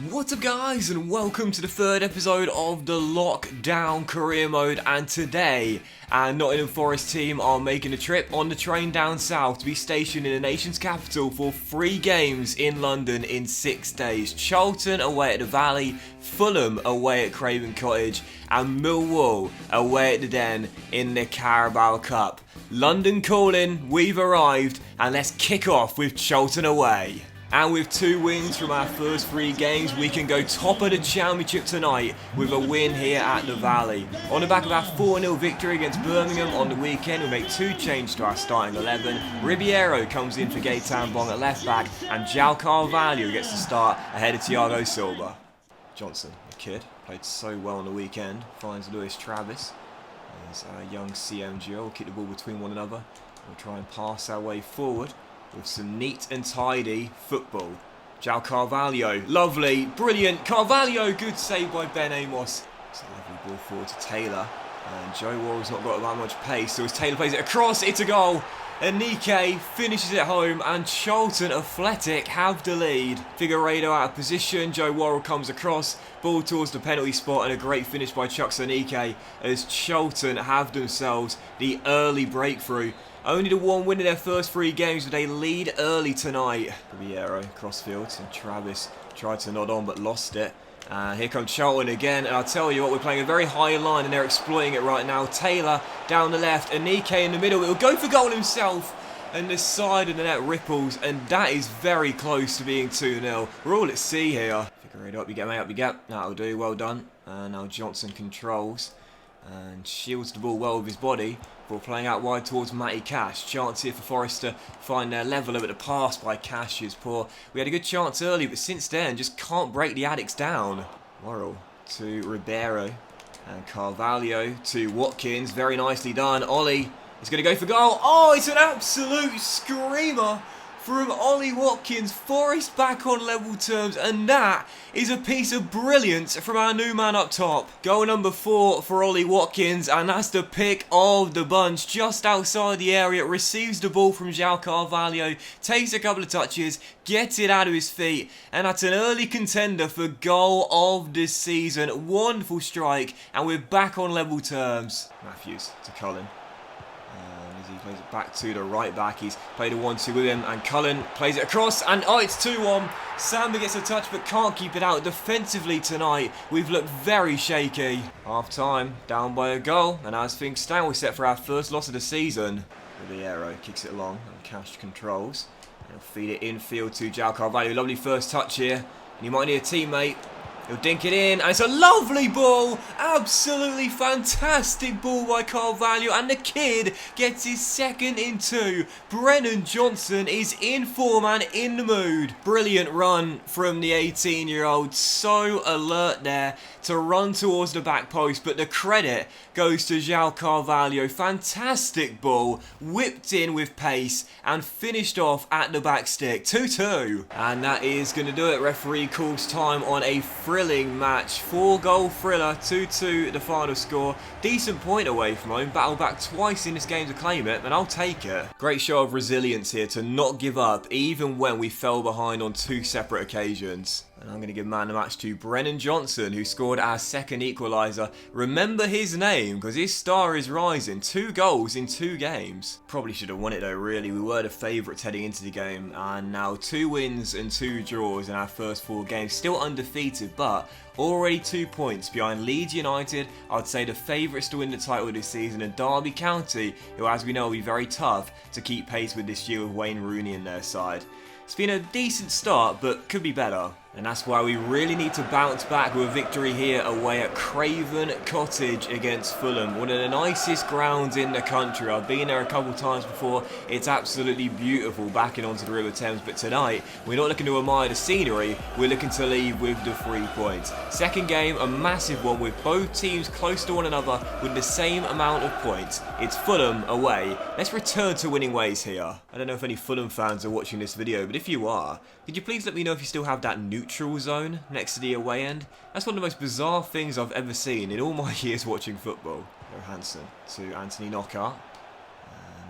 What's up guys, and welcome to the third episode of the Lockdown Career Mode. And today our Nottingham Forest team are making a trip on the train down south to be stationed in the nation's capital for 3 games in London in 6 days. Charlton away at the Valley, Fulham away at Craven Cottage, and Millwall away at the Den in the Carabao Cup. London calling, we've arrived, and let's kick off with Charlton away. And with 2 wins from our first 3 games, we can go top of the championship tonight with a win here at the Valley. On the back of our 4-0 victory against Birmingham on the weekend, we make 2 changes to our starting 11. Ribeiro comes in for Gaetan Bong at left back, and João Carvalho gets the start ahead of Thiago Silva. Johnson, the kid, played so well on the weekend, finds Lewis Travis. As our young CMG will keep the ball between one another. We'll try and pass our way forward with some neat and tidy football. João Carvalho, lovely, brilliant. Carvalho, good save by Ben Amos. It's a lovely ball forward to Taylor. And Joe Worrell's not got that much pace, so as Taylor plays it across, it's a goal. Anike finishes it home, and Charlton Athletic have the lead. Figueiredo out of position, Joe Worrell comes across, ball towards the penalty spot, and a great finish by Chuks Anike as Charlton have themselves the early breakthrough. Only the 1 win in their first 3 games, but they lead early tonight. Ribeiro crossfield, and Travis tried to nod on but lost it. Here comes Charlton again, and I'll tell you what, we're playing a very high line and they're exploiting it right now. Taylor down the left, Anike in the middle, it'll go for goal himself, and the side of the net ripples, and that is very close to being 2-0. We're all at sea here. Figure it up, you get, mate, up you get. That'll do, well done. And now Johnson controls and shields the ball well with his body. Ball playing out wide towards Matty Cash. Chance here for Forest to find their leveller, but the pass by Cash is poor. We had a good chance early, but since then just can't break the Addicts down. Worrell to Ribeiro, and Carvalho to Watkins. Very nicely done. Ollie is going to go for goal. Oh, it's an absolute screamer from Ollie Watkins. Forest back on level terms, and that is a piece of brilliance from our new man up top. Goal number 4 for Ollie Watkins, and that's the pick of the bunch. Just outside the area, receives the ball from João Carvalho, takes a couple of touches, gets it out of his feet, and that's an early contender for goal of this season. Wonderful strike, and we're back on level terms. Matthews to Cullen. He plays it back to the right back. He's played a 1-2 with him, and Cullen plays it across, and oh, it's 2-1. Samba gets a touch but can't keep it out. Defensively tonight, we've looked very shaky. Half time, down by a goal, and as things stand, we're set for our first loss of the season. Ribeiro kicks it long, and Cash controls. He'll feed it infield to João Carvalho. Lovely first touch here, and you might need a teammate. He'll dink it in, and it's a lovely ball. Absolutely fantastic ball by Carvalho, and the kid gets his second in 2. Brennan Johnson is in form and in the mood. Brilliant run from the 18-year-old. So alert there to run towards the back post, but the credit goes to João Carvalho. Fantastic ball, whipped in with pace and finished off at the back stick. 2-2. And that is going to do it. Referee calls time on a thrilling match. 4-goal thriller, 2-2 the final score. Decent point away from home. Battled back twice in this game to claim it, and I'll take it. Great show of resilience here to not give up even when we fell behind on 2 separate occasions. And I'm going to give man of the match to Brennan Johnson, who scored our second equaliser. Remember his name, because his star is rising. 2 goals in 2 games. Probably should have won it though, really. We were the favourites heading into the game. And now 2 wins and 2 draws in our first 4 games. Still undefeated, but already 2 points behind Leeds United. I'd say the favourites to win the title this season, and Derby County, who as we know will be very tough to keep pace with this year with Wayne Rooney in their side. It's been a decent start, but could be better. And that's why we really need to bounce back with a victory here away at Craven Cottage against Fulham. One of the nicest grounds in the country. I've been there a couple times before. It's absolutely beautiful backing onto the River Thames. But tonight, we're not looking to admire the scenery. We're looking to leave with the 3 points. Second game, a massive one with both teams close to one another with the same amount of points. It's Fulham away. Let's return to winning ways here. I don't know if any Fulham fans are watching this video, but if you are, could you please let me know if you still have that neutral zone next to the away end? That's one of the most bizarre things I've ever seen in all my years watching football. Johansson to Anthony Knockaert.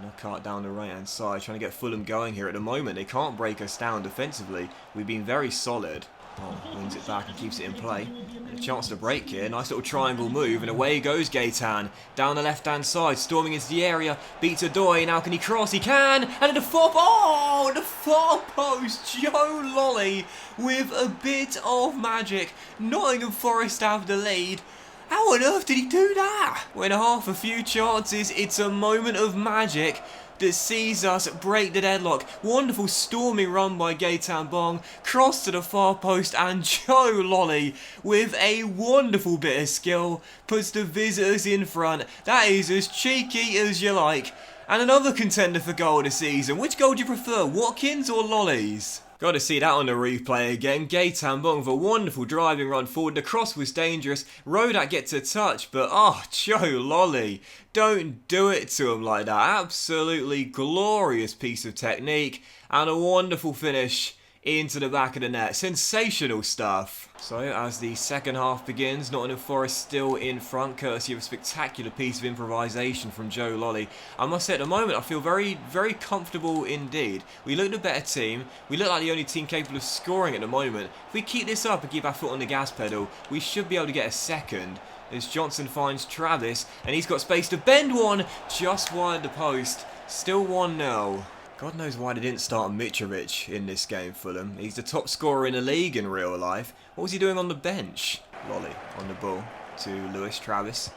Knockaert down the right hand side, trying to get Fulham going here at the moment. They can't break us down defensively. We've been very solid. Oh, wins it back and keeps it in play. And a chance to break here. Nice little triangle move. And away goes Gaetan. Down the left-hand side. Storming into the area. Beats Adoy. Now can he cross? He can. And at the far... Oh! The far post. Joe Lolly with a bit of magic. Nottingham Forest have the lead. How on earth did he do that? When half a few chances, it's a moment of magic that sees us break the deadlock. Wonderful storming run by Gaetan Bong, cross to the far post, and Joe Lolly with a wonderful bit of skill puts the visitors in front. That is as cheeky as you like. And another contender for goal of the season. Which goal do you prefer, Watkins or Lolly's? Got to see that on the replay again. Gaetan Bong with a wonderful driving run forward. The cross was dangerous. Rodak gets a touch, but Joe Lolly, don't do it to him like that. Absolutely glorious piece of technique and a wonderful finish into the back of the net. Sensational stuff. So as the second half begins, Nottingham Forest still in front, courtesy of a spectacular piece of improvisation from Joe Lolly. I must say at the moment I feel very, very comfortable indeed. We look a better team. We look like the only team capable of scoring at the moment. If we keep this up and keep our foot on the gas pedal, we should be able to get a second. As Johnson finds Travis, and he's got space to bend one just wide the post. Still 1-0. God knows why they didn't start Mitrovic in this game, Fulham. He's the top scorer in the league in real life. What was he doing on the bench? Lolly on the ball to Lewis Travis.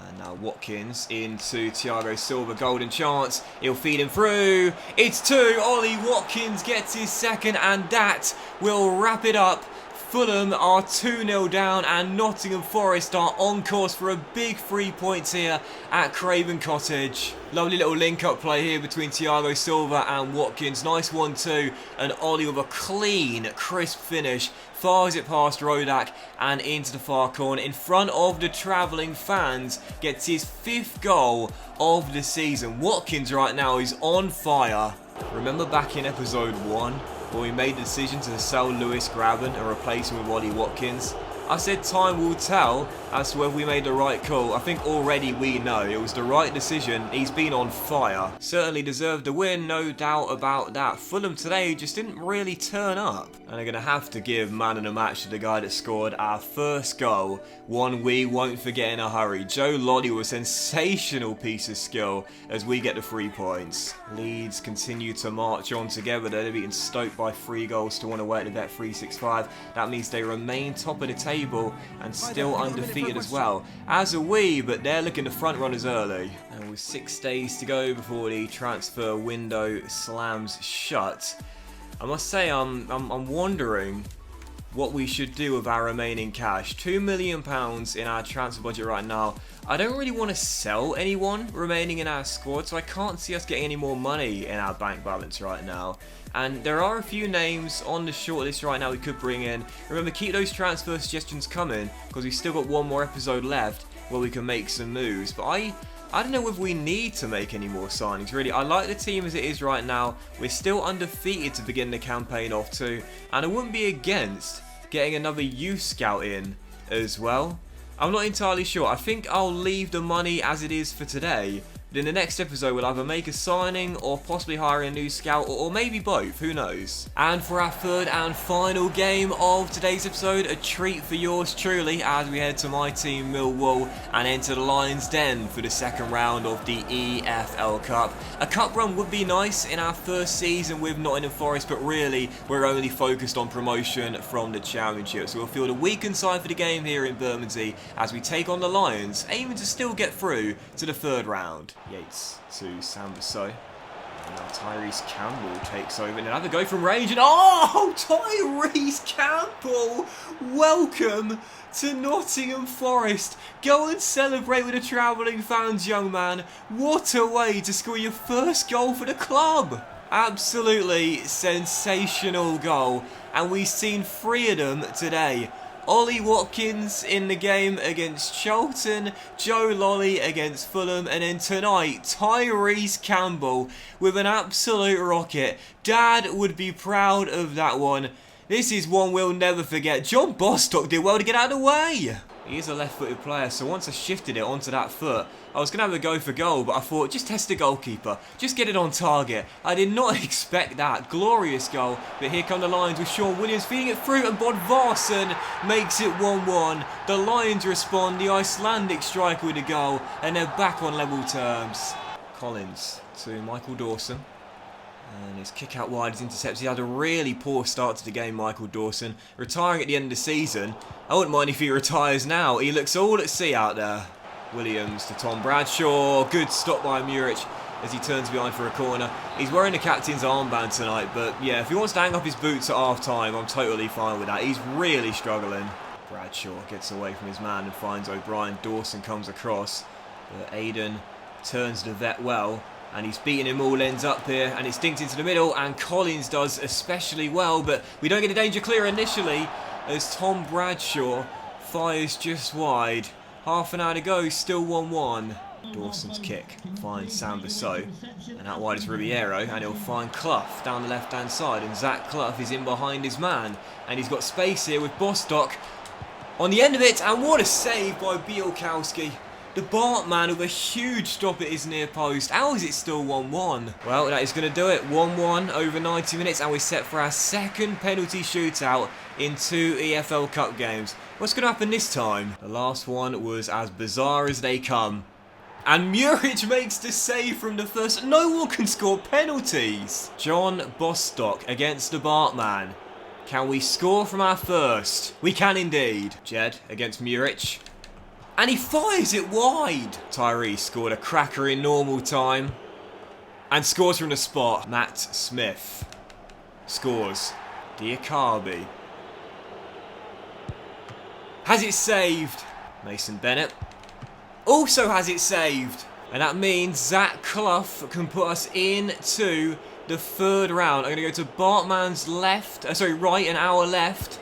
And now Watkins into Thiago Silva. Golden chance. He'll feed him through. It's 2. Ollie Watkins gets his second, and that will wrap it up. Fulham are 2-0 down, and Nottingham Forest are on course for a big 3 points here at Craven Cottage. Lovely little link-up play here between Thiago Silva and Watkins. Nice 1-2, and Ollie with a clean, crisp finish. Fires it past Rodak and into the far corner in front of the travelling fans. Gets his 5th goal of the season. Watkins right now is on fire. Remember back in episode 1? When we made the decision to sell Lewis Graben and replace him with Ollie Watkins? I said time will tell as to whether we made the right call. I think already we know it was the right decision. He's been on fire. Certainly deserved the win, no doubt about that. Fulham today just didn't really turn up. And they're going to have to give man of the match to the guy that scored our first goal. One we won't forget in a hurry. Joe Lolly with a sensational piece of skill as we get the 3 points. Leeds continue to march on together. They're beaten Stoke by 3 goals to 1 away at the Bet365. That means they remain top of the table and still undefeated as well. As are we, but they're looking to front runners early. And with 6 days to go before the transfer window slams shut, I must say I'm wondering what we should do with our remaining cash. £2 million in our transfer budget right now. I don't really want to sell anyone remaining in our squad, so I can't see us getting any more money in our bank balance right now. And there are a few names on the shortlist right now we could bring in. Remember, keep those transfer suggestions coming, because we've still got 1 more episode left where we can make some moves. But I don't know if we need to make any more signings, really. I like the team as it is right now. We're still undefeated to begin the campaign off too. And I wouldn't be against getting another youth scout in as well. I'm not entirely sure. I think I'll leave the money as it is for today. But in the next episode, we'll either make a signing or possibly hire a new scout, or maybe both, who knows. And for our 3rd and final game of today's episode, a treat for yours truly as we head to my team Millwall and enter the Lions' Den for the 2nd round of the EFL Cup. A cup run would be nice in our first season with Nottingham Forest, but really we're only focused on promotion from the Championship. So we'll field a weakened side for the game here in Bermondsey as we take on the Lions, aiming to still get through to the 3rd round. Yates to Sambaso. And now Tyrese Campbell takes over. And another go from range. And Tyrese Campbell! Welcome to Nottingham Forest. Go and celebrate with the travelling fans, young man. What a way to score your first goal for the club. Absolutely sensational goal. And we've seen 3 of them today. Ollie Watkins in the game against Charlton, Joe Lolly against Fulham, and then tonight, Tyrese Campbell with an absolute rocket. Dad would be proud of that one. This is one we'll never forget. John Bostock did well to get out of the way. He is a left-footed player, so once I shifted it onto that foot, I was going to have a go for goal, but I thought, just test the goalkeeper. Just get it on target. I did not expect that. Glorious goal, but here come the Lions with Sean Williams feeding it through, and Bodvarsson makes it 1-1. The Lions respond, the Icelandic striker with a goal, and they're back on level terms. Collins to Michael Dawson. And his kick out wide is intercepted. He had a really poor start to the game, Michael Dawson. Retiring at the end of the season. I wouldn't mind if he retires now. He looks all at sea out there. Williams to Tom Bradshaw. Good stop by Muric as he turns behind for a corner. He's wearing the captain's armband tonight, but yeah, if he wants to hang up his boots at half time, I'm totally fine with that. He's really struggling. Bradshaw gets away from his man and finds O'Brien. Dawson comes across, but Aiden turns the vet well. And he's beating him all ends up here, and it's dinked into the middle, and Collins does especially well, but we don't get a danger clear initially as Tom Bradshaw fires just wide. Half an hour to go, still 1-1. Dawson's kick finds Sam Basso, and out wide is Ribeiro, and he'll find Clough down the left-hand side, and Zach Clough is in behind his man, and he's got space here with Bostock on the end of it, and what a save by Bielkowski. The Bartman with a huge stop at his near post. How is it still 1-1? Well, that is going to do it. 1-1 over 90 minutes, and we're set for our second penalty shootout in 2 EFL Cup games. What's going to happen this time? The last one was as bizarre as they come. And Muric makes the save from the first. No one can score penalties. John Bostock against the Bartman. Can we score from our first? We can indeed. Jed against Muric. And he fires it wide. Tyree scored a cracker in normal time. And scores from the spot. Matt Smith scores. Diakabi has it saved. Mason Bennett also has it saved. And that means Zach Clough can put us into the third round. I'm going to go to Bartman's right, and our left.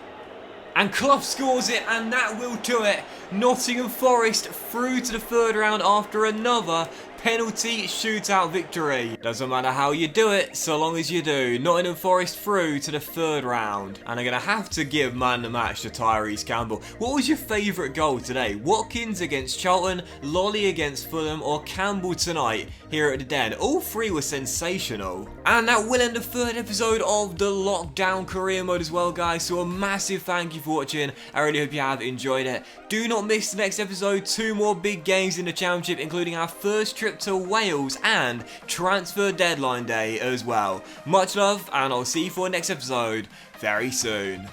And Clough scores it, and that will do it. Nottingham Forest through to the third round after another penalty shootout victory. Doesn't matter how you do it, so long as you do. Nottingham Forest through to the third round. And I'm going to have to give man the match to Tyrese Campbell. What was your favourite goal today? Watkins against Charlton, Lolly against Fulham, or Campbell tonight here at the Den? All three were sensational. And that will end the third episode of the Lockdown Career Mode as well, guys. So a massive thank you for watching. I really hope you have enjoyed it. Do not miss the next episode. 2 more big games in the Championship, including our first trip to Wales and transfer deadline day as well. Much love, and I'll see you for the next episode very soon.